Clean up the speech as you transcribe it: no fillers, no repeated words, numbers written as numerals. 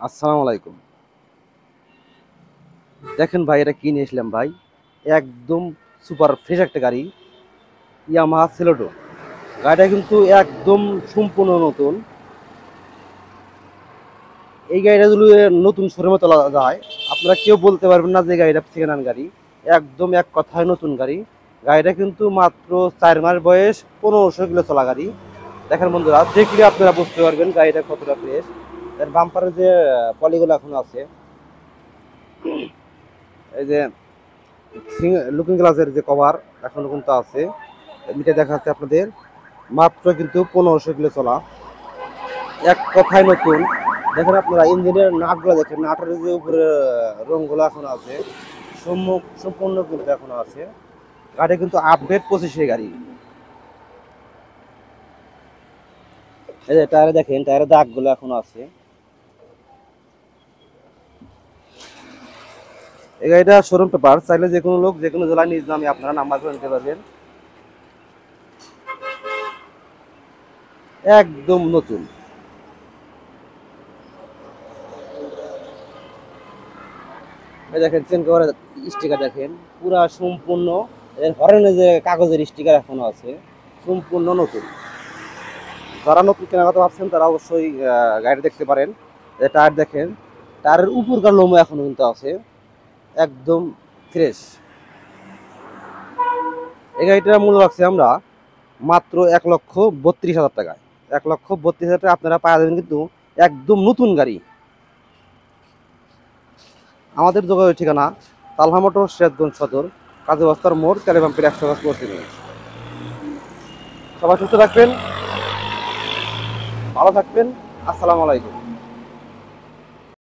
আসসালামু আলাইকুম। দেখেন ভাই, এটা কি নিয়েছিলাম ভাই, একদম সুপার ফ্রেশ একটা গাড়ি, ইয়ামাহা সেলেটো। গাড়িটা কিন্তু একদম সম্পূর্ণ নতুন। এই গাড়িটা যদি নতুন শোরুমে তোলা যায়, আপনারা কেউ বলতে পারবেন না যে গাড়িটা সেকেন্ড হ্যান্ড গাড়ি। একদম এক কথায় নতুন গাড়ি। গাড়িটা কিন্তু মাত্র 4 মাস বয়স, 1500 কিলো চলা গাড়ি। দেখেন বন্ধুরা, দেখলে আপনারা বুঝতে পারবেন গাড়িটা কতটা ফ্রেশ। এর বাম্পারের যে পলিগুলো এখনো আছে, এই যে লুকিং গ্লাসের যে কভার এখনো কিন্তু আছে। মিটার দেখা যাচ্ছে আপনাদের, মাত্র কিন্তু 1500 কিলো চলা, এক কথায় নতুন। দেখেন আপনারা ইঞ্জিনের নাটগুলো দেখেন, নাটের যে উপরে রংগুলো এখনো আছে, সম্পূর্ণ কিন্তু এখনো আছে। গাড়ি কিন্তু আপডেট 25-এর গাড়ি। এই যে টায়ারে দেখেন, টায়ারের দাগগুলো এখনো আছে। এই গাড়িটা শোরুম পেপার, চাইলে যে কোনো লোক যে কোনো জেলায় নিজ নামে আপনারা নাম্বার করে নিতে পারবেন। একদম নতুন। এই দেখেন চেন কভারের স্টিকার দেখেন, পুরা সম্পূর্ণ। এর হরেনের যে কাগজের স্টিকার এখনো আছে, সম্পূর্ণ নতুন। যারা নতুন কেনাকাটা ভাবছেন তারা অবশ্যই গাড়ি দেখতে পারেন। টায়ার দেখেন, টায়ারের উপরকার লোমো এখনো কিন্তু আছে, একদম ফ্রেশ। এই গাড়িটার মূল্য রাখছি আমরা মাত্র 1,32,000 টাকায়। 1,32,000 টাকা আপনারা পাওয়া যাবেন কিন্তু একদম নতুন গাড়ি। আমাদের যোগাযোগের ঠিকানা তালহা মোটর, সিরাজগঞ্জ সদর, কাজী বস্তার মোড়, তেলেপাম্পের 100 গাছ পড়ছে। সবাই সুস্থ থাকবেন, ভালো থাকবেন। আসসালামু আলাইকুম।